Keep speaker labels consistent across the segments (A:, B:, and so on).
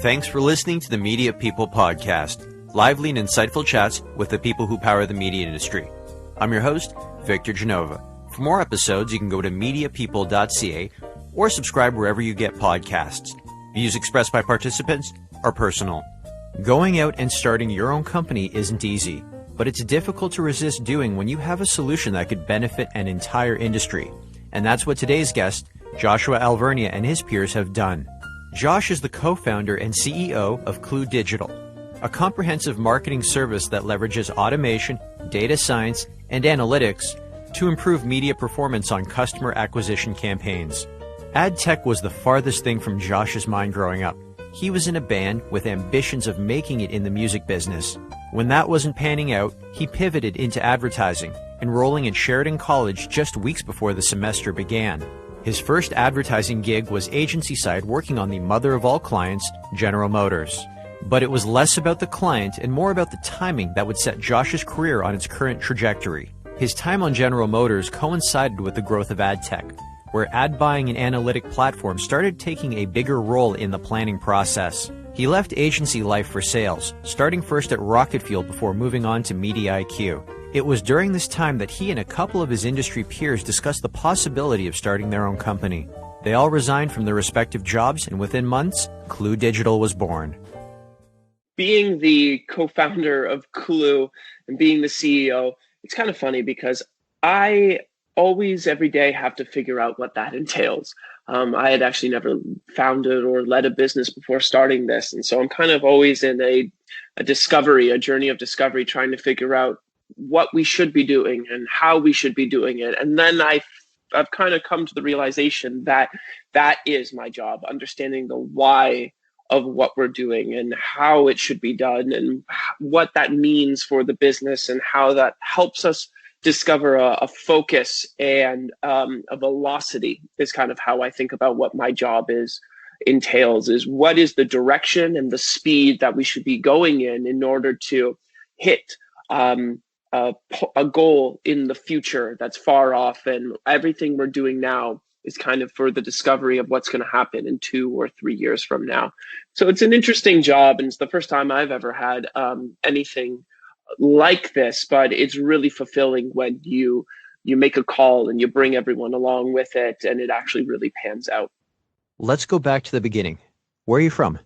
A: Thanks for listening to the Media People Podcast, lively and insightful chats with the people who power the media industry. I'm your host, Victor Genova. For more episodes, you can go to mediapeople.ca or subscribe wherever you get podcasts. Views expressed by participants are personal. Going out and starting your own company isn't easy, but it's difficult to resist doing when you have a solution that could benefit an entire industry. And that's what today's guest, Joshua Alvernia, and his peers have done. Josh is the co-founder and CEO of Clue Digital, a comprehensive marketing service that leverages automation, data science, and analytics to improve media performance on customer acquisition campaigns. Ad tech was the farthest thing from Josh's mind growing up. He was in a band with ambitions of making it in the music business. When that wasn't panning out, he pivoted into advertising, enrolling at Sheridan College just weeks before the semester began. His first advertising gig was agency side, working on the mother of all clients, General Motors. But it was less about the client and more about the timing that would set Josh's career on its current trajectory. His time on General Motors coincided with the growth of ad tech, where ad buying and analytic platforms started taking a bigger role in the planning process. He left agency life for sales, starting first at Rocket Fuel before moving on to Media IQ. It was during this time that he and a couple of his industry peers discussed the possibility of starting their own company. They all resigned from their respective jobs, and within months, Clue Digital was born.
B: Being the co-founder of Clue and being the CEO, it's kind of funny because I always, every day, have to figure out what that entails. I had actually never founded or led a business before starting this. And so I'm kind of always in a journey of discovery, trying to figure out what we should be doing and how we should be doing it. And then I've kind of come to the realization that that is my job, understanding the why of what we're doing and how it should be done and what that means for the business and how that helps us discover a focus and a velocity is kind of how I think about what my job entails is what is the direction and the speed that we should be going in order to hit a goal in the future that's far off, and everything we're doing now is kind of for the discovery of what's going to happen in 2 or 3 years from now. So it's an interesting job, and it's the first time I've ever had anything like this, but it's really fulfilling when you make a call and you bring everyone along with it, and it actually really pans out.
A: Let's go back to the beginning. Where are you from?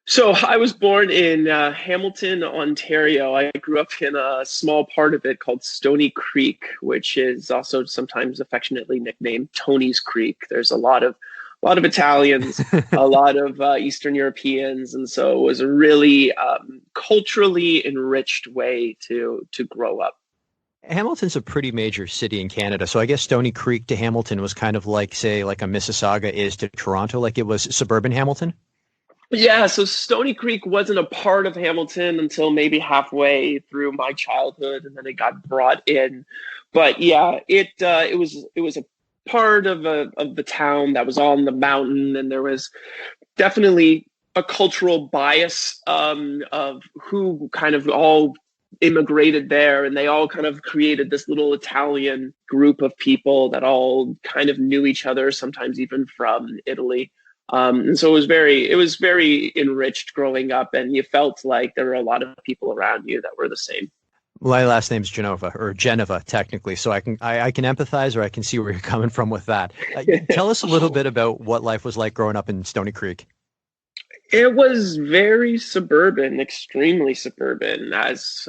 B: So I was born in Hamilton, Ontario. I grew up in a small part of it called Stony Creek, which is also sometimes affectionately nicknamed Tony's Creek. There's a lot of Italians, a lot of Eastern Europeans, and so it was a really culturally enriched way to grow up.
A: Hamilton's a pretty major city in Canada, so I guess Stony Creek to Hamilton was kind of like, say, like a Mississauga is to Toronto, like it was suburban Hamilton?
B: Yeah, so Stony Creek wasn't a part of Hamilton until maybe halfway through my childhood, and then it got brought in. But yeah, it was a part of the town that was on the mountain, and there was definitely a cultural bias of who kind of all immigrated there, and they all kind of created this little Italian group of people that all kind of knew each other, sometimes even from Italy. And so it was very enriched growing up, and you felt like there were a lot of people around you that were the same.
A: My last name's Genova, or Geneva, technically, so I can empathize, or I can see where you're coming from with that. Tell us a little bit about what life was like growing up in Stony Creek.
B: It was very suburban, extremely suburban, as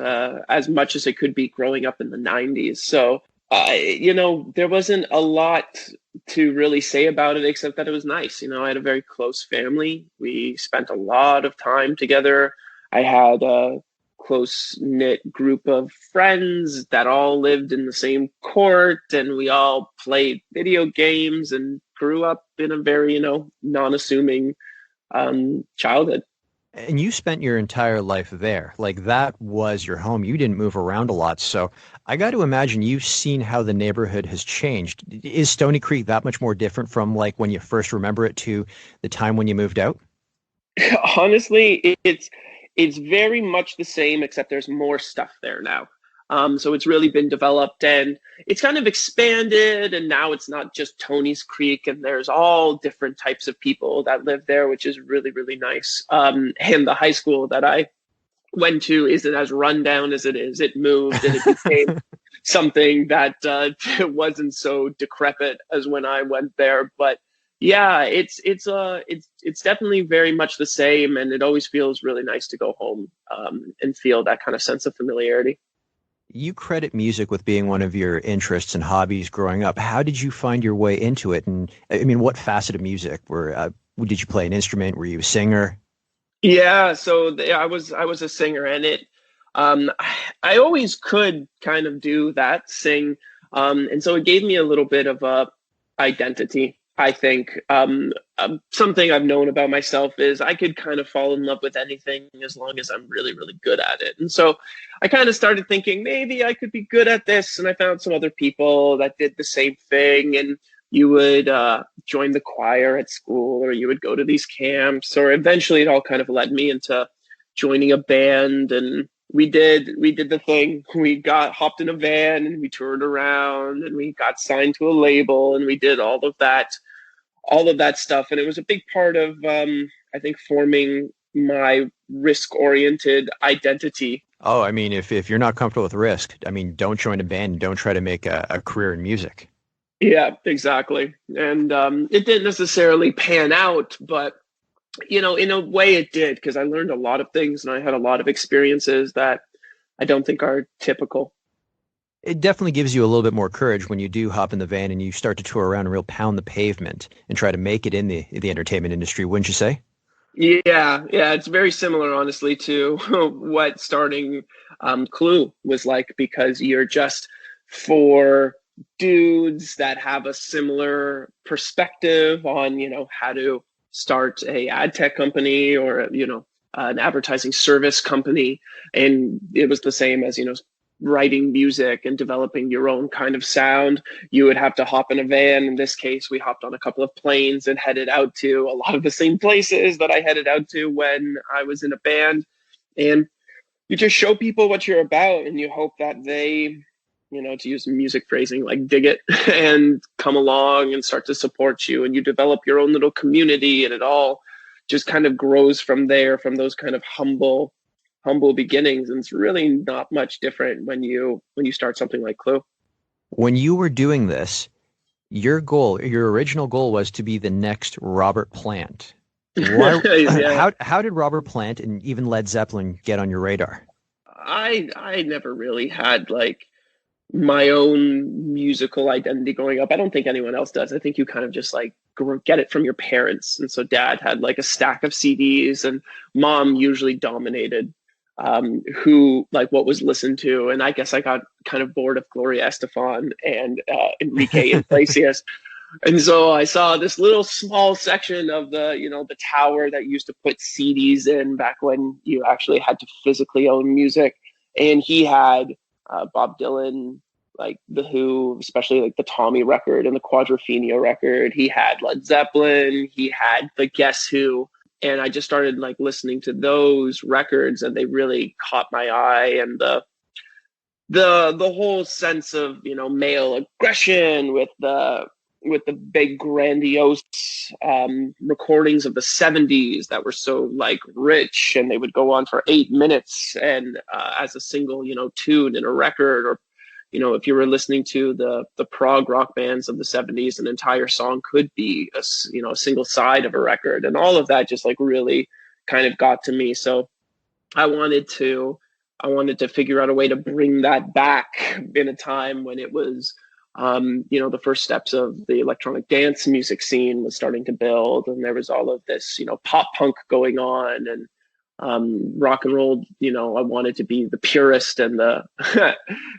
B: much as it could be growing up in the 90s. So, there wasn't a lot to really say about it, except that it was nice. I had a very close family. We spent a lot of time together. I had a close-knit group of friends that all lived in the same court, and we all played video games and grew up in a very, non-assuming childhood.
A: And you spent your entire life there. Like, that was your home. You didn't move around a lot. So I got to imagine you've seen how the neighborhood has changed. Is Stony Creek that much more different from like when you first remember it to the time when you moved out?
B: Honestly, it's very much the same, except there's more stuff there now. So it's really been developed, and it's kind of expanded, and now it's not just Tony's Creek, and there's all different types of people that live there, which is really, really nice. And the high school that I went to isn't as rundown as it is. It moved and it became something that wasn't so decrepit as when I went there. But yeah, it's definitely very much the same, and it always feels really nice to go home and feel that kind of sense of familiarity.
A: You credit music with being one of your interests and hobbies growing up. How did you find your way into it? And I mean, what facet of music? Did you play an instrument? Were you a singer?
B: Yeah, so I was a singer, and um, I always could kind of do that, sing, and so it gave me a little bit of a identity. I think something I've known about myself is I could kind of fall in love with anything as long as I'm really, really good at it. And so I kind of started thinking maybe I could be good at this, and I found some other people that did the same thing. And you would join the choir at school, or you would go to these camps, or eventually it all kind of led me into joining a band. And we did the thing. We got hopped in a van and we toured around, and we got signed to a label, and we did all of that stuff. And it was a big part of I think forming my risk-oriented identity.
A: Oh, I mean, if you're not comfortable with risk, I mean, don't join a band. Don't try to make a career in music.
B: Yeah, exactly. And it didn't necessarily pan out, but in a way it did, because I learned a lot of things and I had a lot of experiences that I don't think are typical.
A: It definitely gives you a little bit more courage when you do hop in the van and you start to tour around and real pound the pavement and try to make it in the entertainment industry, wouldn't you say?
B: Yeah, it's very similar, honestly, to what starting Clue was like, because you're just for dudes that have a similar perspective on, how to start a ad tech company, or, an advertising service company. And it was the same as, writing music and developing your own kind of sound. You would have to hop in a van. In this case, we hopped on a couple of planes and headed out to a lot of the same places that I headed out to when I was in a band. And you just show people what you're about, and you hope that they, to use music phrasing, like dig it and come along and start to support you. And you develop your own little community, and it all just kind of grows from there, from those kind of humble beginnings. And it's really not much different when you start something like Clue.
A: When you were doing this, your original goal was to be the next Robert Plant. Why,
B: Yeah.
A: how did Robert Plant and even Led Zeppelin get on your radar?
B: I never really had like my own musical identity growing up. I don't think anyone else does. I think you kind of just like get it from your parents. And so dad had like a stack of CDs, and mom usually dominated who, like, what was listened to. And I guess I got kind of bored of Gloria Estefan and Enrique Iglesias. And so I saw this little small section of the tower that used to put CDs in back when you actually had to physically own music. And he had Bob Dylan, like The Who, especially like the Tommy record and the Quadrophenia record. He had Led Zeppelin. He had the Guess Who. And I just started like listening to those records, and they really caught my eye. And the whole sense of, male aggression with the big grandiose recordings of the 70s that were so like rich, and they would go on for 8 minutes and as a single tune in a record. Or if you were listening to the prog rock bands of the 70s, an entire song could be a single side of a record. And all of that just like really kind of got to me. So I wanted to figure out a way to bring that back in a time when it was the first steps of the electronic dance music scene was starting to build, and there was all of this, pop punk going on, and rock and roll. I wanted to be the purist and the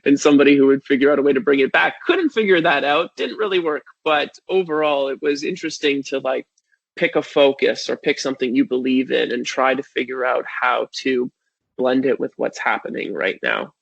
B: and somebody who would figure out a way to bring it back. Couldn't figure that out. Didn't really work. But overall, it was interesting to like pick a focus or pick something you believe in and try to figure out how to blend it with what's happening right now.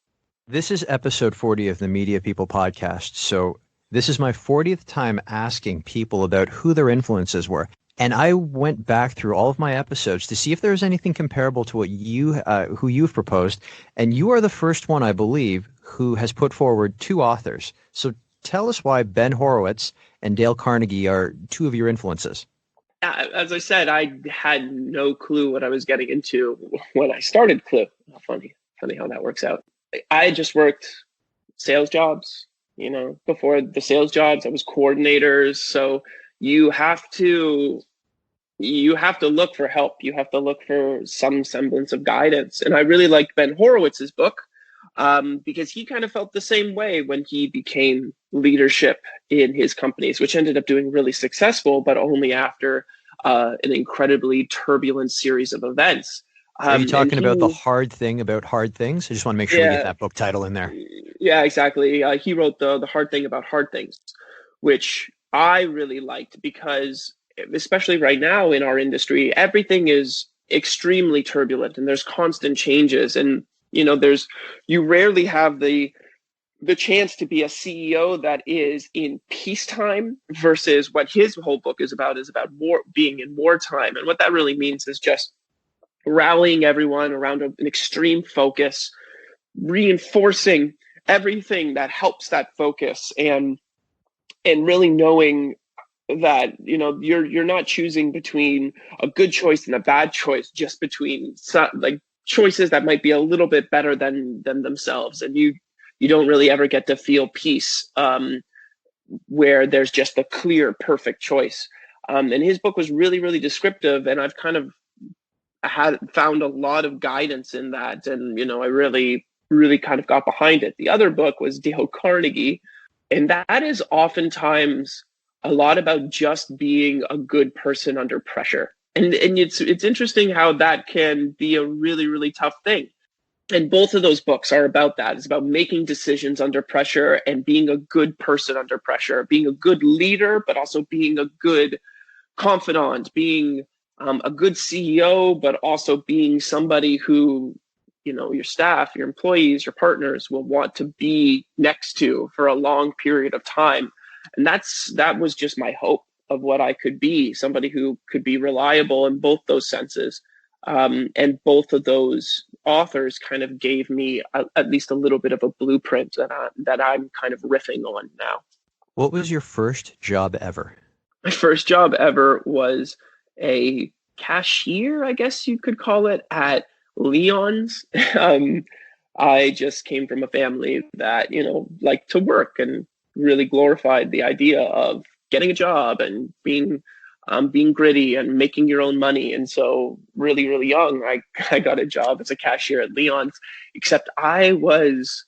A: This is episode 40 of the Media People podcast. So this is my 40th time asking people about who their influences were. And I went back through all of my episodes to see if there was anything comparable to what who you've proposed. And you are the first one, I believe, who has put forward two authors. So tell us why Ben Horowitz and Dale Carnegie are two of your influences.
B: Yeah, as I said, I had no clue what I was getting into when I started Clue. Funny how that works out. I just worked sales jobs, before the sales jobs, I was coordinators. So you have to look for help. You have to look for some semblance of guidance. And I really liked Ben Horowitz's book because he kind of felt the same way when he became leadership in his companies, which ended up doing really successful, but only after an incredibly turbulent series of events.
A: Are you talking about The Hard Thing About Hard Things? I just want to make sure we get that book title in there.
B: Yeah, exactly. He wrote the Hard Thing About Hard Things, which I really liked because, especially right now in our industry, everything is extremely turbulent and there's constant changes. And, you rarely have the chance to be a CEO that is in peacetime versus what his whole book is about war, being in wartime. And what that really means is just rallying everyone around an extreme focus, reinforcing everything that helps that focus, and really knowing that you're not choosing between a good choice and a bad choice, just between choices that might be a little bit better than themselves. And you don't really ever get to feel peace where there's just a clear, perfect choice. And his book was really, really descriptive, and I've kind of found a lot of guidance in that. And, I really, really kind of got behind it. The other book was Dale Carnegie, and that is oftentimes a lot about just being a good person under pressure. And it's interesting how that can be a really, really tough thing. And both of those books are about that. It's about making decisions under pressure and being a good person under pressure, being a good leader, but also being a good confidant, being a good CEO, but also being somebody who, your staff, your employees, your partners will want to be next to for a long period of time. And that was just my hope of what I could be, somebody who could be reliable in both those senses. And both of those authors kind of gave me at least a little bit of a blueprint that I'm kind of riffing on now.
A: What was your first job ever?
B: My first job ever was a cashier, I guess you could call it, at Leon's. I just came from a family that, liked to work and really glorified the idea of getting a job and being gritty and making your own money. And so really, really young, I got a job as a cashier at Leon's, except I was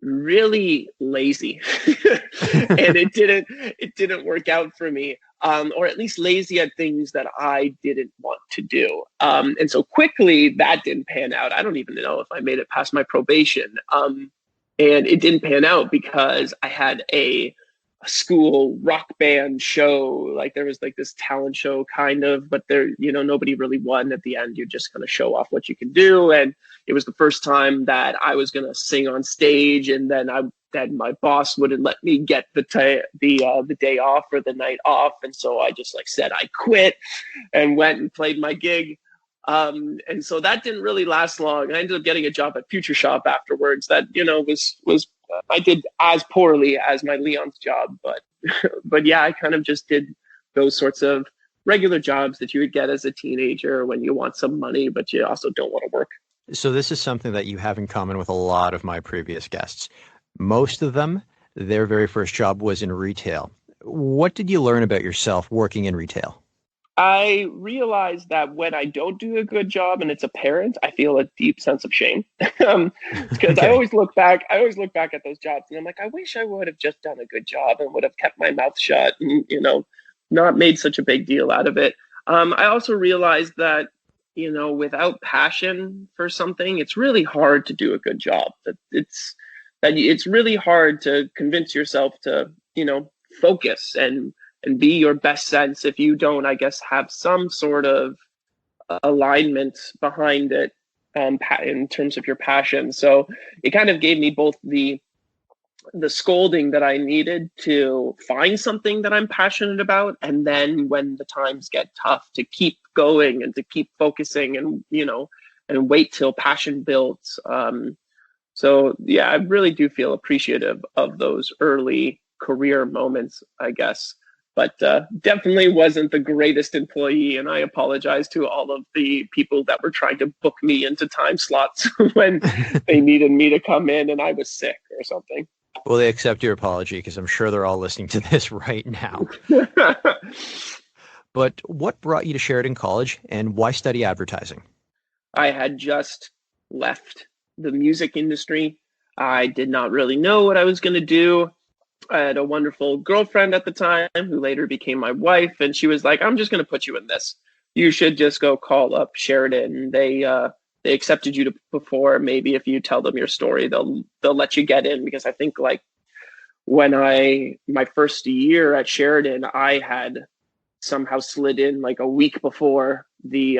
B: really lazy and it didn't work out for me, or at least lazy at things that I didn't want to do. And so quickly that didn't pan out. I don't even know if I made it past my probation. And it didn't pan out because I had a school rock band show. Like there was like this talent show kind of, but there, nobody really won at the end. You're just going to show off what you can do. And it was the first time that I was going to sing on stage. And then my boss wouldn't let me get the day off or the night off. And so I just said I quit and went and played my gig. And so that didn't really last long. I ended up getting a job at Future Shop afterwards that, was I did as poorly as my Leon's job, but yeah, I kind of just did those sorts of regular jobs that you would get as a teenager when you want some money, but you also don't want to work.
A: So this is something that you have in common with a lot of my previous guests. Most of them, their very first job was in retail. What did you learn about yourself working in retail?
B: I realized that when I don't do a good job and it's apparent, I feel a deep sense of shame. Because okay. I always look back at those jobs and I'm like, I wish I would have just done a good job and would have kept my mouth shut and, not made such a big deal out of it. I also realized that, without passion for something, it's really hard to do a good job. It's really hard to convince yourself to, focus and be your best sense if you don't, I guess, have some sort of alignment behind it in terms of your passion. So it kind of gave me both the scolding that I needed to find something that I'm passionate about, and then when the times get tough, to keep going and to keep focusing and, and wait till passion builds. So yeah, I really do feel appreciative of those early career moments, I guess. But definitely wasn't the greatest employee, and I apologize to all of the people that were trying to book me into time slots when they needed me to come in and I was sick or something.
A: Will they accept your apology? Because I'm sure they're all listening to this right now. But what brought you to Sheridan College and why study advertising?
B: I had just left the music industry. I did not really know what I was going to do. I had a wonderful girlfriend at the time who later became my wife, and she was like, "I'm just going to put you in this. You should just go call up Sheridan. They accepted you before. Maybe if you tell them your story, they'll let you get in." Because I think like when my first year at Sheridan, I had somehow slid in like a week before the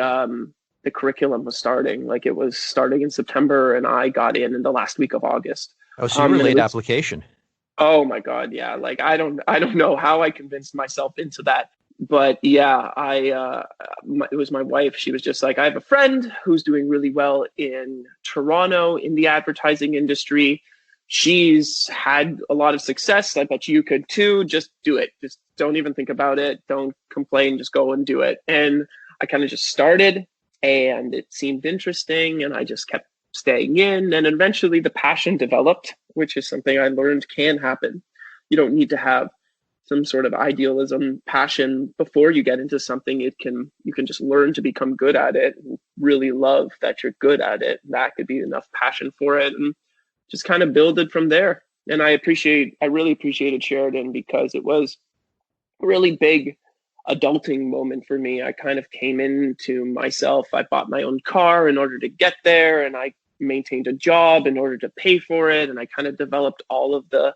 B: curriculum was starting. Like it was starting in September, and I got in the last week of August.
A: Oh, so you were late application.
B: Oh my God, yeah. Like I don't know how I convinced myself into that, but yeah, it was my wife. She was just like, I have a friend who's doing really well in Toronto in the advertising industry. She's had a lot of success. I bet you could too. Just do it. Just don't even think about it. Don't complain. Just go and do it. And I kind of just started, and it seemed interesting, and I just kept staying in, and eventually the passion developed, which is something I learned can happen. You don't need to have some sort of idealism, passion before you get into something. You can just learn to become good at it and really love that you're good at it. That could be enough passion for it, and just kind of build it from there. And I really appreciated Sheridan because it was a really big adulting moment for me. I kind of came into myself. I bought my own car in order to get there, and I maintained a job in order to pay for it. And I kind of developed all of the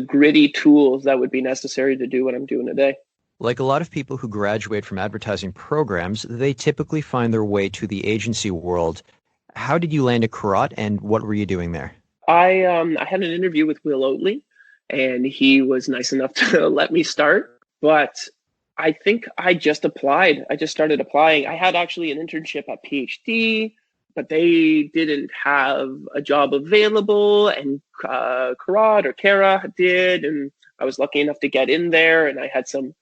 B: gritty tools that would be necessary to do what I'm doing today.
A: Like a lot of people who graduate from advertising programs, they typically find their way to the agency world. How did you land at Karate, and what were you doing there?
B: I had an interview with Will Oatley, and he was nice enough to let me start. But I think I just applied. I just started applying. I had actually an internship at PhD, but they didn't have a job available, and Kara did, and I was lucky enough to get in there, and I had some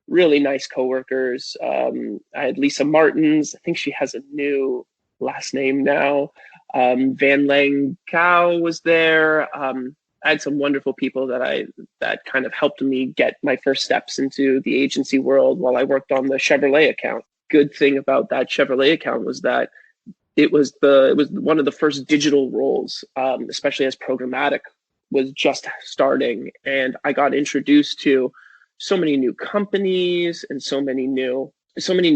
B: really nice coworkers. I had Lisa Martins. I think she has a new last name now. Van Lang Cao was there. I had some wonderful people that kind of helped me get my first steps into the agency world while I worked on the Chevrolet account. Good thing about that Chevrolet account was that it was one of the first digital roles, especially as programmatic was just starting. And I got introduced to so many new companies and so many new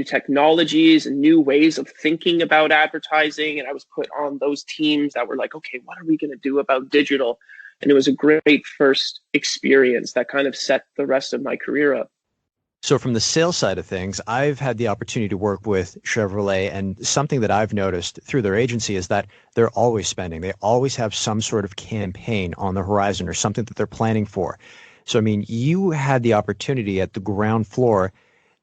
B: technologies and new ways of thinking about advertising. And I was put on those teams that were like, okay, what are we going to do about digital? And it was a great first experience that kind of set the rest of my career up.
A: So from the sales side of things, I've had the opportunity to work with Chevrolet, and something that I've noticed through their agency is that they're always spending. They always have some sort of campaign on the horizon or something that they're planning for. So, I mean, you had the opportunity at the ground floor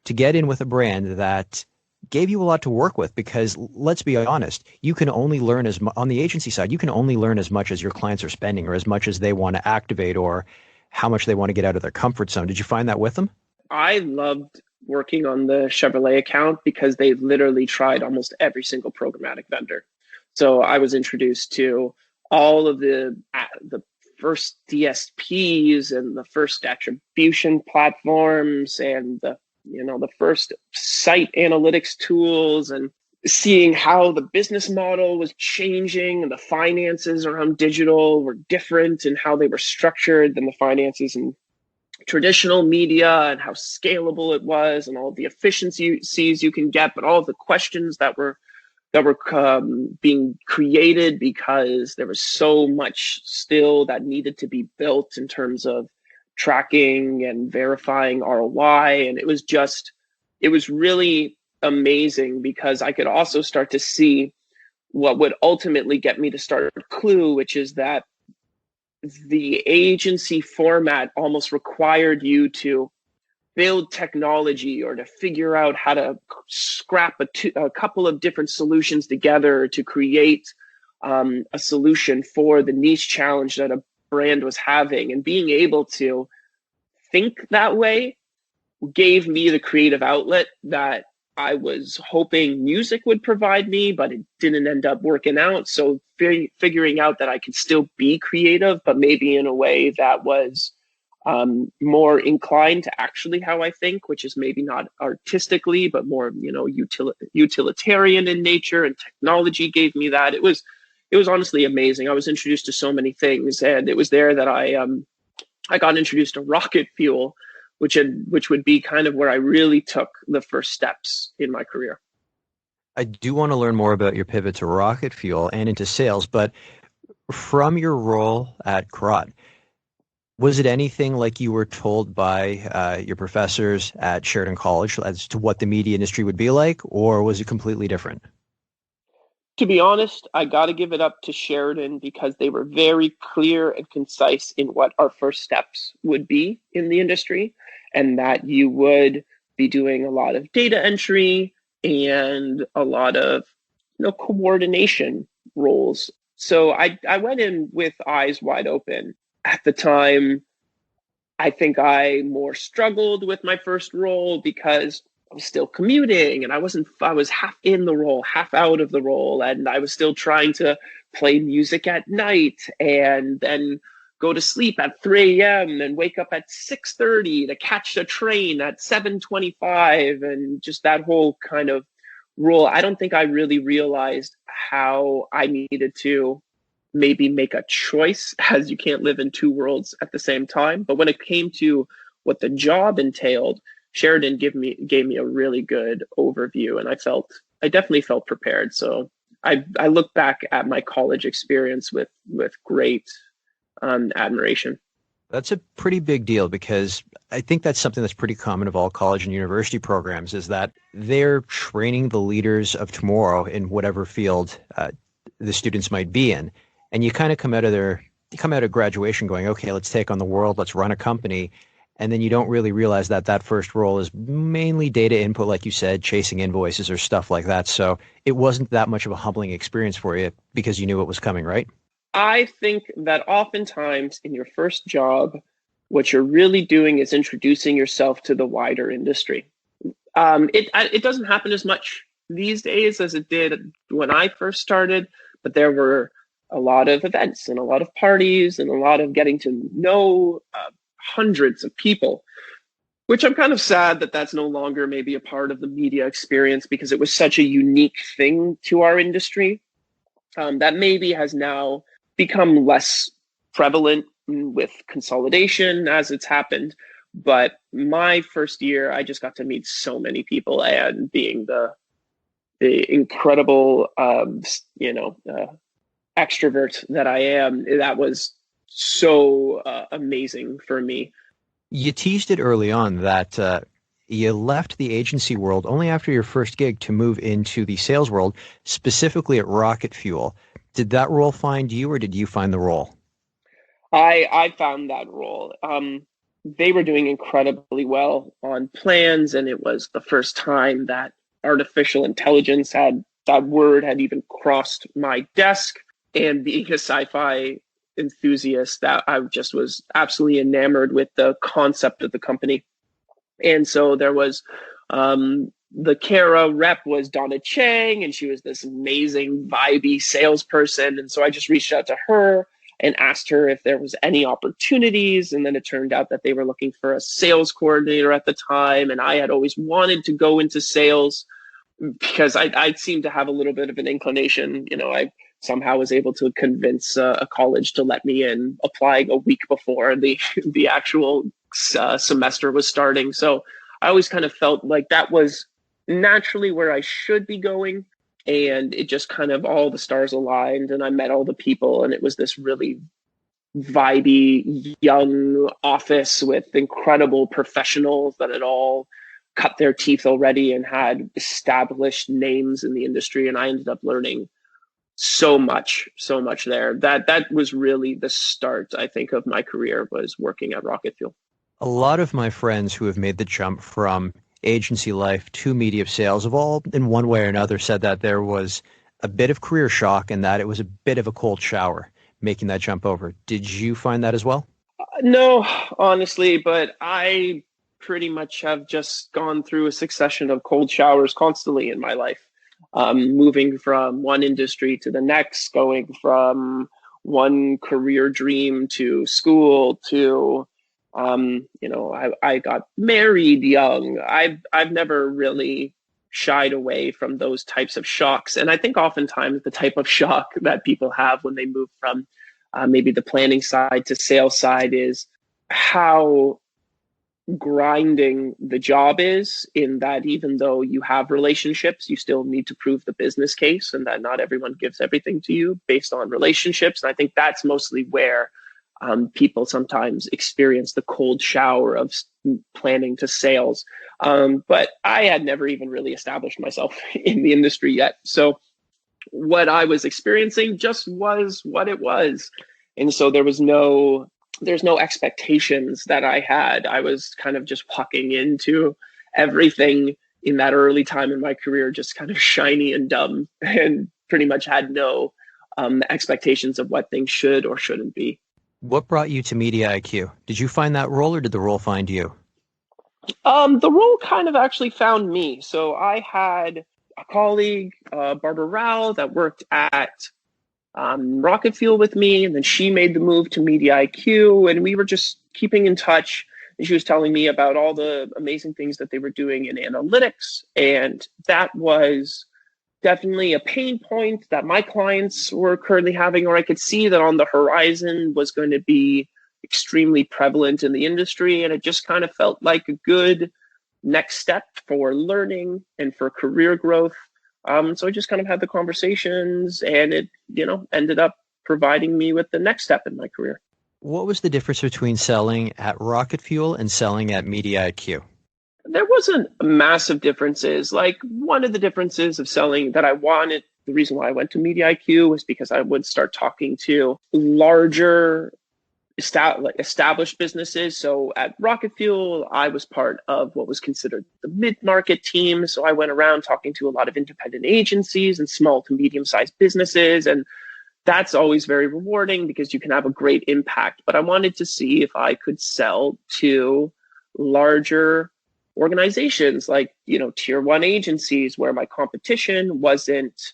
A: to get in with a brand that gave you a lot to work with, because let's be honest, you can only learn on the agency side, you can only learn as much as your clients are spending or as much as they want to activate or how much they want to get out of their comfort zone. Did you find that with them?
B: I loved working on the Chevrolet account because they literally tried almost every single programmatic vendor. So I was introduced to all of the first DSPs and the first attribution platforms and the first site analytics tools, and seeing how the business model was changing and the finances around digital were different and how they were structured than the finances in traditional media, and how scalable it was and all the efficiencies you can get, but all of the questions that were being created because there was so much still that needed to be built in terms of tracking and verifying ROI. And it was really amazing because I could also start to see what would ultimately get me to start Clue, which is that the agency format almost required you to build technology or to figure out how to scrap a couple of different solutions together to create a solution for the niche challenge that a brand was having. And being able to think that way gave me the creative outlet that I was hoping music would provide me, but it didn't end up working out. So figuring out that I could still be creative, but maybe in a way that was more inclined to actually how I think, which is maybe not artistically, but more, utilitarian in nature, and technology gave me that. It was honestly amazing. I was introduced to so many things, and it was there that I got introduced to rocket fuel, which would be kind of where I really took the first steps in my career.
A: I do want to learn more about your pivot to rocket fuel and into sales, but from your role at Crot, was it anything like you were told by your professors at Sheridan College as to what the media industry would be like, or was it completely different?
B: To be honest, I got to give it up to Sheridan because they were very clear and concise in what our first steps would be in the industry, and that you would be doing a lot of data entry and a lot of coordination roles. So I went in with eyes wide open. At the time, I think I more struggled with my first role because I was still commuting, and I was half in the role, half out of the role. And I was still trying to play music at night and then go to sleep at 3 a.m. and wake up at 6:30 to catch a train at 7:25. And just that whole kind of role. I don't think I really realized how I needed to maybe make a choice, as you can't live in two worlds at the same time. But when it came to what the job entailed, Sheridan gave me a really good overview, and I definitely felt prepared. So I look back at my college experience with great admiration.
A: That's a pretty big deal, because I think that's something that's pretty common of all college and university programs, is that they're training the leaders of tomorrow in whatever field the students might be in. And you kind of come out of graduation going, okay, let's take on the world, let's run a company. And then you don't really realize that first role is mainly data input, like you said, chasing invoices or stuff like that. So it wasn't that much of a humbling experience for you because you knew it was coming, right?
B: I think that oftentimes in your first job, what you're really doing is introducing yourself to the wider industry. It doesn't happen as much these days as it did when I first started, but there were a lot of events and a lot of parties and a lot of getting to know hundreds of people, which I'm kind of sad that that's no longer maybe a part of the media experience, because it was such a unique thing to our industry that maybe has now become less prevalent with consolidation as it's happened. But my first year, I just got to meet so many people, and being the incredible, extrovert that I am, that was so amazing for me.
A: You teased it early on that you left the agency world only after your first gig to move into the sales world, specifically at Rocket Fuel. Did that role find you, or did you find the role?
B: I found that role. They were doing incredibly well on plans, and it was the first time that artificial intelligence that word had even crossed my desk. And being a sci-fi enthusiast, that I just was absolutely enamored with the concept of the company. And so there was the Kara rep was Donna Chang, and she was this amazing vibey salesperson. And so I just reached out to her and asked her if there was any opportunities. And then it turned out that they were looking for a sales coordinator at the time. And I had always wanted to go into sales because I seemed to have a little bit of an inclination. I somehow was able to convince a college to let me in, applying a week before the actual semester was starting. So I always kind of felt like that was naturally where I should be going. And it just kind of all the stars aligned, and I met all the people, and it was this really vibey young office with incredible professionals that had all cut their teeth already and had established names in the industry. And I ended up learning so much there. That was really the start, I think, of my career, was working at Rocket Fuel.
A: A lot of my friends who have made the jump from agency life to media sales have all, in one way or another, said that there was a bit of career shock and that it was a bit of a cold shower making that jump over. Did you find that as well?
B: No, honestly, but I pretty much have just gone through a succession of cold showers constantly in my life, moving from one industry to the next, going from one career dream to school to, I got married young. I've never really shied away from those types of shocks. And I think oftentimes the type of shock that people have when they move from maybe the planning side to sales side is how grinding the job is, in that even though you have relationships, you still need to prove the business case, and that not everyone gives everything to you based on relationships. And I think that's mostly where people sometimes experience the cold shower of planning to sales. But I had never even really established myself in the industry yet. So what I was experiencing just was what it was. And so there's no expectations that I had. I was kind of just walking into everything in that early time in my career, just kind of shiny and dumb, and pretty much had no expectations of what things should or shouldn't be.
A: What brought you to Media IQ? Did you find that role or did the role find you?
B: The role kind of actually found me. So I had a colleague, Barbara Rao, that worked at Rocket Fuel with me, and then she made the move to Media IQ, and we were just keeping in touch. And she was telling me about all the amazing things that they were doing in analytics, and that was definitely a pain point that my clients were currently having, or I could see that on the horizon was going to be extremely prevalent in the industry. And it just kind of felt like a good next step for learning and for career growth. So I just kind of had the conversations, and it, ended up providing me with the next step in my career.
A: What was the difference between selling at Rocket Fuel and selling at Media IQ?
B: There wasn't massive differences. Like, one of the differences of selling that I wanted, the reason why I went to Media IQ was because I would start talking to larger established businesses. So at Rocket Fuel, I was part of what was considered the mid-market team. So I went around talking to a lot of independent agencies and small to medium-sized businesses. And that's always very rewarding because you can have a great impact. But I wanted to see if I could sell to larger organizations like, tier one agencies, where my competition wasn't,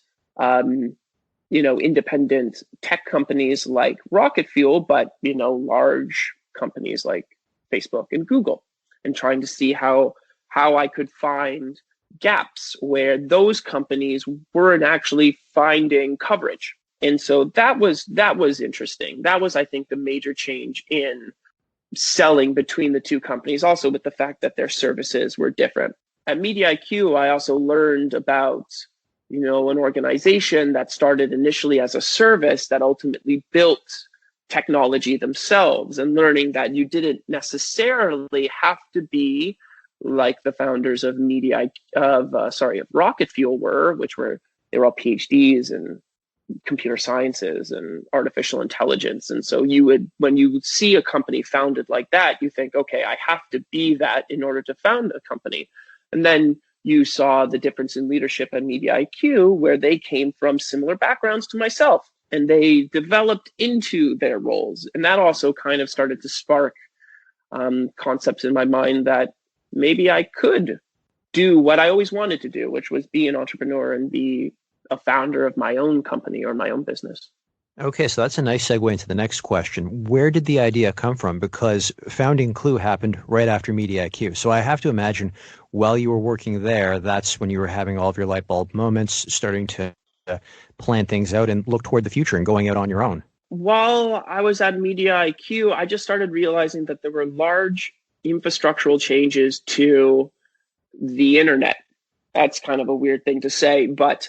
B: independent tech companies like Rocket Fuel, but, large companies like Facebook and Google, and trying to see how I could find gaps where those companies weren't actually finding coverage. And so that was interesting. That was, I think, the major change in selling between the two companies, also with the fact that their services were different. At Media IQ, I also learned about, an organization that started initially as a service that ultimately built technology themselves, and learning that you didn't necessarily have to be like the founders of Rocket Fuel were, they were all PhDs in computer sciences and artificial intelligence. And so when you see a company founded like that, you think, okay, I have to be that in order to found a company. And then you saw the difference in leadership at Media IQ, where they came from similar backgrounds to myself, and they developed into their roles. And that also kind of started to spark concepts in my mind that maybe I could do what I always wanted to do, which was be an entrepreneur and be a founder of my own company or my own business.
A: Okay, so that's a nice segue into the next question. Where did the idea come from? Because founding Clue happened right after Media IQ. So I have to imagine while you were working there, that's when you were having all of your light bulb moments, starting to plan things out and look toward the future and going out on your own.
B: While I was at Media IQ, I just started realizing that there were large infrastructural changes to the internet. That's kind of a weird thing to say, but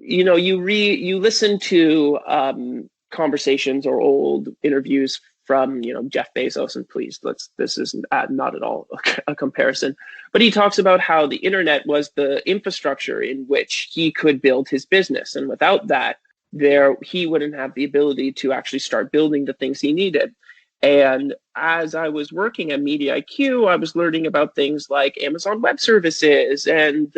B: you listen to conversations or old interviews from, Jeff Bezos, and please, this is not at all a comparison, but he talks about how the internet was the infrastructure in which he could build his business. And without that, he wouldn't have the ability to actually start building the things he needed. And as I was working at Media IQ, I was learning about things like Amazon Web Services and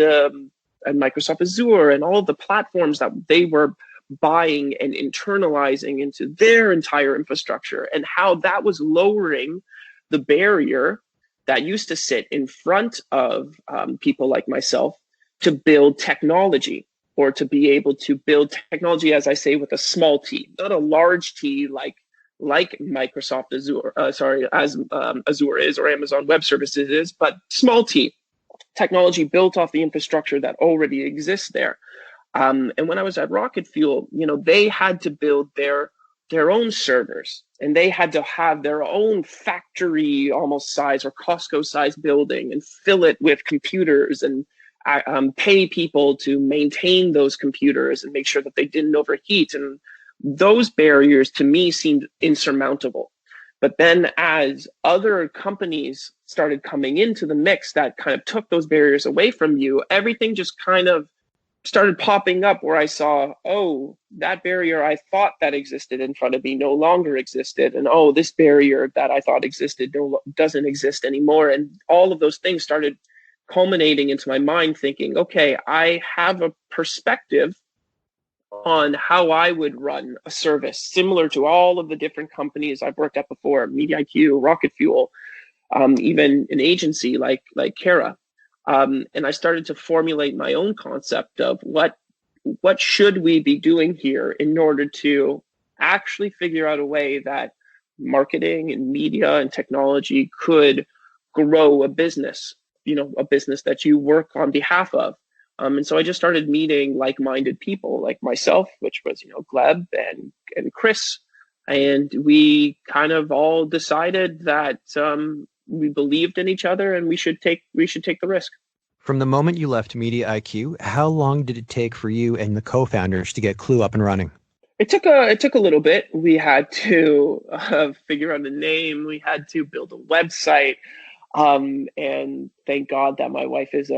B: Microsoft Azure and all of the platforms that they were buying and internalizing into their entire infrastructure, and how that was lowering the barrier that used to sit in front of people like myself to build technology, or to be able to build technology, as I say, with a small t, not a large t like Microsoft Azure, as Azure is, or Amazon Web Services is, but small t, technology built off the infrastructure that already exists there. And when I was at Rocket Fuel, they had to build their own servers, and they had to have their own factory almost size or Costco size building, and fill it with computers, and pay people to maintain those computers and make sure that they didn't overheat. And those barriers to me seemed insurmountable. But then as other companies started coming into the mix that kind of took those barriers away from you, everything just kind of started popping up, where I saw, oh, that barrier I thought that existed in front of me no longer existed. And oh, this barrier that I thought existed doesn't exist anymore. And all of those things started culminating into my mind, thinking, okay, I have a perspective on how I would run a service similar to all of the different companies I've worked at before, MediaIQ, Rocket Fuel, even an agency like Kara. And I started to formulate my own concept of what should we be doing here in order to actually figure out a way that marketing and media and technology could grow a business, a business that you work on behalf of. And so I just started meeting like-minded people like myself, which was, Gleb and Chris. And we kind of all decided that we believed in each other, and we should take the risk.
A: From the moment you left MediaIQ, how long did it take for you and the co-founders to get Clue up and running?
B: It took a little bit. We had to figure out a name. We had to build a website. And thank God that my wife is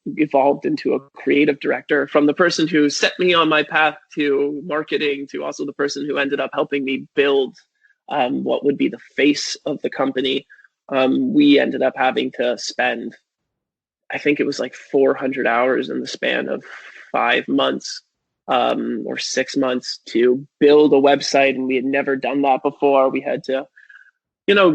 B: evolved into a creative director, from the person who set me on my path to marketing, to also the person who ended up helping me build what would be the face of the company. We ended up having to spend, I think it was like 400 hours in the span of 5 months or 6 months to build a website. And we had never done that before. We had to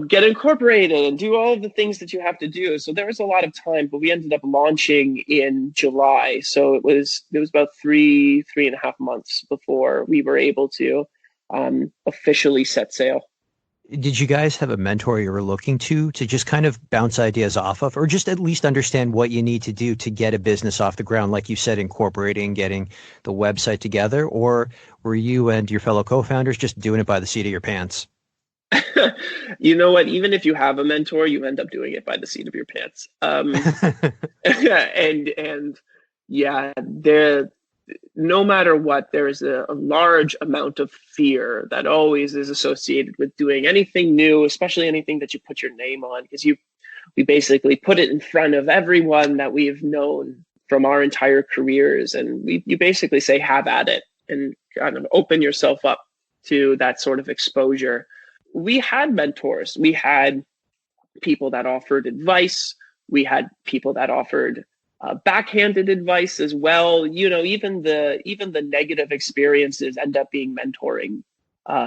B: get incorporated and do all of the things that you have to do. So there was a lot of time, but we ended up launching in July. So it was about three and a half months before we were able to officially set sail.
A: Did you guys have a mentor you were looking to just kind of bounce ideas off of, or just at least understand what you need to do to get a business off the ground? Like you said, incorporating, getting the website together, or were you and your fellow co-founders just doing it by the seat of your pants?
B: You know what? Even if you have a mentor, you end up doing it by the seat of your pants. And yeah, no matter what, there is a large amount of fear that always is associated with doing anything new, especially anything that you put your name on, because we basically put it in front of everyone that we've known from our entire careers, and you basically say, have at it, and kind of open yourself up to that sort of exposure. We had mentors. We had people that offered advice. We had people that offered backhanded advice as well. Even the negative experiences end up being mentoring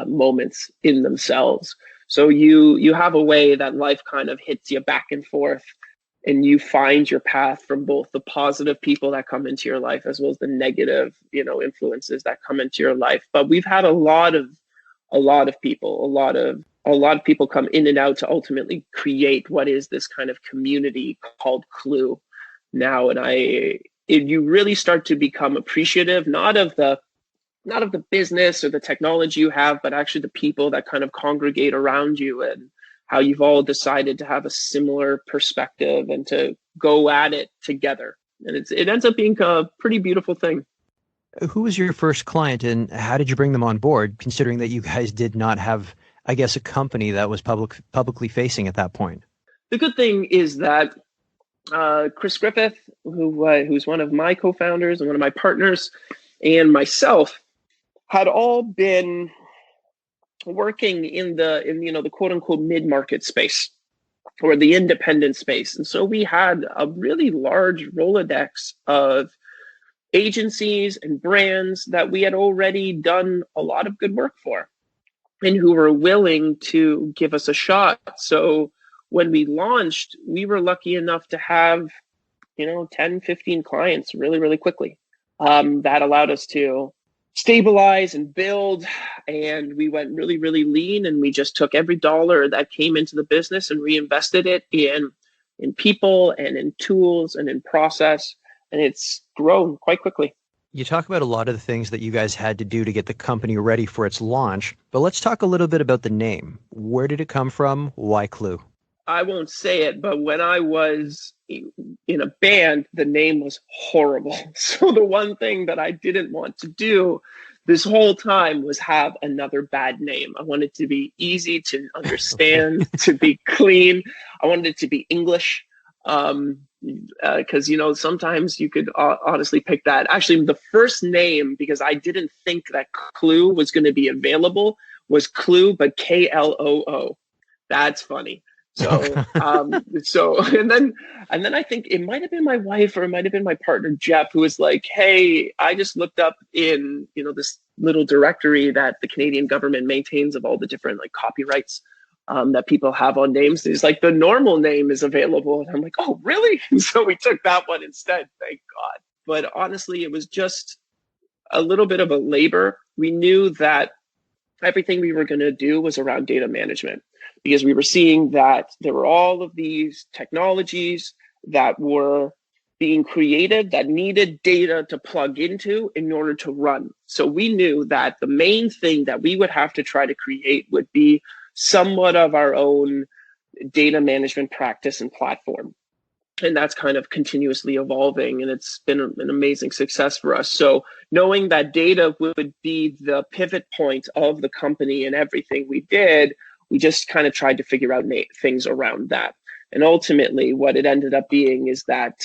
B: moments in themselves. So you have a way that life kind of hits you back and forth, and you find your path from both the positive people that come into your life as well as the negative, influences that come into your life. But we've had a lot of people come in and out to ultimately create what is this kind of community called Clue now. And you really start to become appreciative, not of the business or the technology you have, but actually the people that kind of congregate around you, and how you've all decided to have a similar perspective and to go at it together. And it ends up being a pretty beautiful thing.
A: Who was your first client, and how did you bring them on board, considering that you guys did not have, I guess, a company that was publicly facing at that point?
B: The good thing is that Chris Griffith, who's one of my co-founders and one of my partners, and myself had all been working in the quote unquote mid-market space, or the independent space. And so we had a really large Rolodex of agencies and brands that we had already done a lot of good work for and who were willing to give us a shot. So when we launched, we were lucky enough to have, 10, 15 clients really, really quickly. That allowed us to stabilize and build. And we went really, really lean, and we just took every dollar that came into the business and reinvested it in people and in tools and in process. And it's grown quite quickly.
A: You talk about a lot of the things that you guys had to do to get the company ready for its launch, but let's talk a little bit about the name. Where did it come from? Why Clue?
B: I won't say it, but when I was in a band, the name was horrible. So the one thing that I didn't want to do this whole time was have another bad name. I wanted it to be easy to understand, to be clean. I wanted it to be English. Because sometimes you could honestly pick that. Actually, the first name, because I didn't think that Clue was going to be available, was Clue, but KLOO. That's funny. So, and then I think it might have been my wife or it might have been my partner Jeff, who was like, "Hey, I just looked up in this little directory that the Canadian government maintains of all the different like copyrights." That people have on names. It's like the normal name is available. And I'm like, oh, really? And so we took that one instead, thank God. But honestly, it was just a little bit of a labor. We knew that everything we were going to do was around data management because we were seeing that there were all of these technologies that were being created that needed data to plug into in order to run. So we knew that the main thing that we would have to try to create would be somewhat of our own data management practice and platform. And that's kind of continuously evolving, and it's been an amazing success for us. So knowing that data would be the pivot point of the company and everything we did, we just kind of tried to figure out things around that. And ultimately what it ended up being is that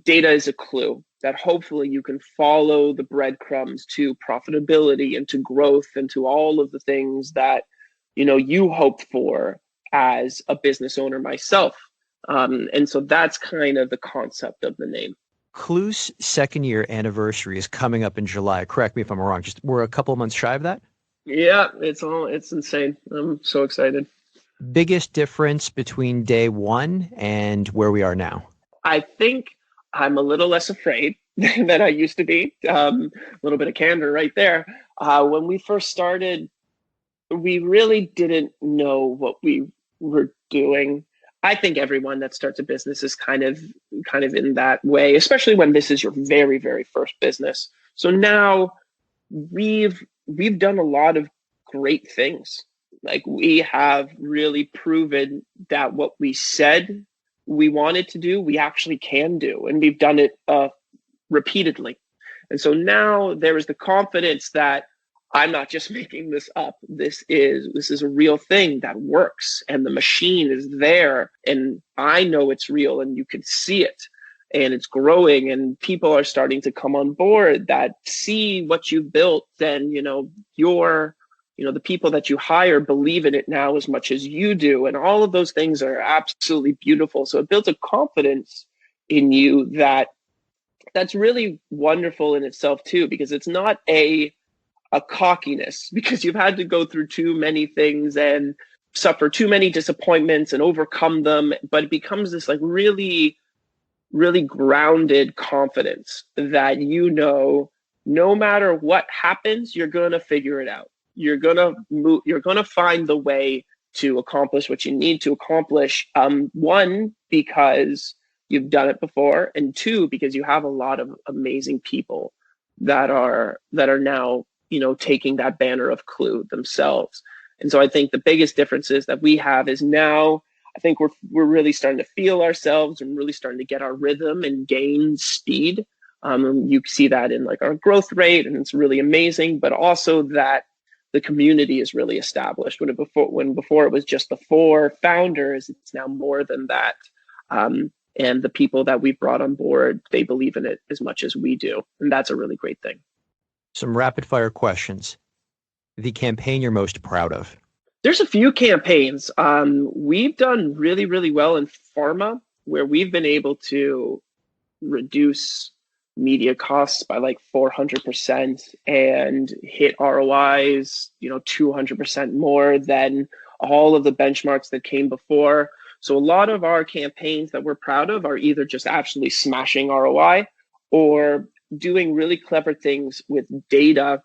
B: data is a clue that hopefully you can follow the breadcrumbs to profitability and to growth and to all of the things that, you hoped for as a business owner myself. And so that's kind of the concept of the name.
A: Clue's second year anniversary is coming up in July. Correct me if I'm wrong. We're a couple of months shy of that?
B: Yeah, it's insane. I'm so excited.
A: Biggest difference between day one and where we are now?
B: I think I'm a little less afraid than I used to be. A little bit of candor right there. When we first started, we really didn't know what we were doing. I think everyone that starts a business is kind of in that way, especially when this is your very, very first business. So now we've done a lot of great things. Like we have really proven that what we said we wanted to do, we actually can do. And we've done it repeatedly. And so now there is the confidence that I'm not just making this up. This is a real thing that works, and the machine is there, and I know it's real, and you can see it, and it's growing, and people are starting to come on board that see what you've built. Then the people that you hire believe in it now as much as you do, and all of those things are absolutely beautiful. So it builds a confidence in you that's really wonderful in itself too, because it's not a cockiness, because you've had to go through too many things and suffer too many disappointments and overcome them. But it becomes this like really, really grounded confidence that, no matter what happens, you're going to figure it out. You're going to move, you're going to find the way to accomplish what you need to accomplish. One, because you've done it before, and two, because you have a lot of amazing people that are now taking that banner of Clue themselves. And so I think the biggest differences that we have is now I think we're really starting to feel ourselves and really starting to get our rhythm and gain speed. You see that in like our growth rate, and it's really amazing, but also that the community is really established. When before it was just the 4 founders, it's now more than that. And the people that we've brought on board, they believe in it as much as we do. And that's a really great thing.
A: Some rapid fire questions. The campaign you're most proud of?
B: There's a few campaigns. We've done really, really well in pharma, where we've been able to reduce media costs by like 400% and hit ROIs, 200% more than all of the benchmarks that came before. So a lot of our campaigns that we're proud of are either just absolutely smashing ROI or doing really clever things with data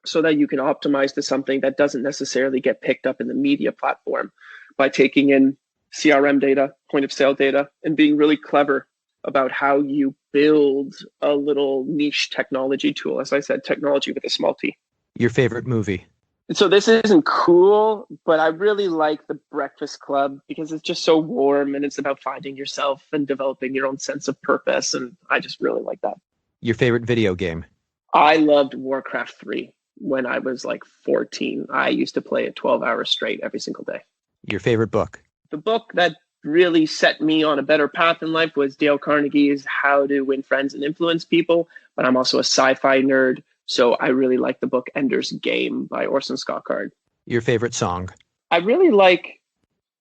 B: so that you can optimize to something that doesn't necessarily get picked up in the media platform by taking in CRM data, point of sale data, and being really clever about how you build a little niche technology tool. As I said, technology with a small t.
A: Your favorite movie?
B: So this isn't cool, but I really like The Breakfast Club because it's just so warm and it's about finding yourself and developing your own sense of purpose. And I just really like that.
A: Your favorite video game?
B: I loved Warcraft 3 when I was like 14. I used to play it 12 hours straight every single day.
A: Your favorite book?
B: The book that really set me on a better path in life was Dale Carnegie's How to Win Friends and Influence People. But I'm also a sci-fi nerd. So I really like the book Ender's Game by Orson Scott Card.
A: Your favorite song?
B: I really like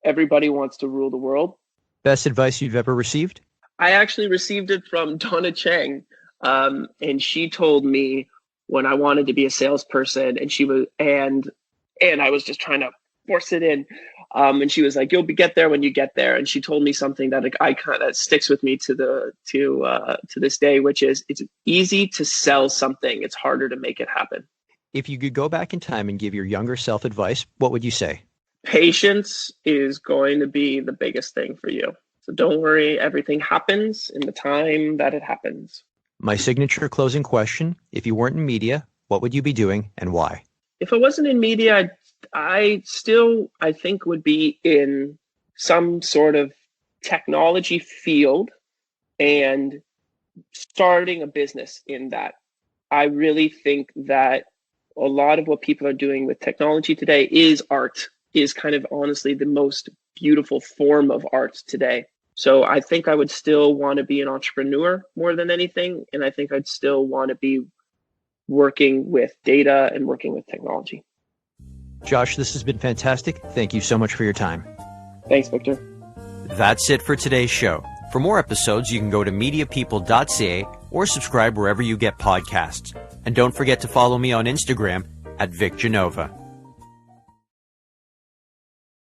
B: Everybody Wants to Rule the World.
A: Best advice you've ever received?
B: I actually received it from Donna Chang. And she told me when I wanted to be a salesperson and I was just trying to force it in. And she was like, "You'll get there when you get there." And she told me something that I kind of sticks with me to this day, which is it's easy to sell something. It's harder to make it happen.
A: If you could go back in time and give your younger self advice, what would you say?
B: Patience is going to be the biggest thing for you. So don't worry. Everything happens in the time that it happens.
A: My signature closing question. If you weren't in media, what would you be doing and why?
B: If I wasn't in media, I think would be in some sort of technology field and starting a business in that. I really think that a lot of what people are doing with technology today is art, is kind of honestly the most beautiful form of art today. So I think I would still want to be an entrepreneur more than anything. And I think I'd still want to be working with data and working with technology.
A: Josh, this has been fantastic. Thank you so much for your time.
B: Thanks, Victor.
A: That's it for today's show. For more episodes, you can go to mediapeople.ca or subscribe wherever you get podcasts. And don't forget to follow me on Instagram @VicGenova.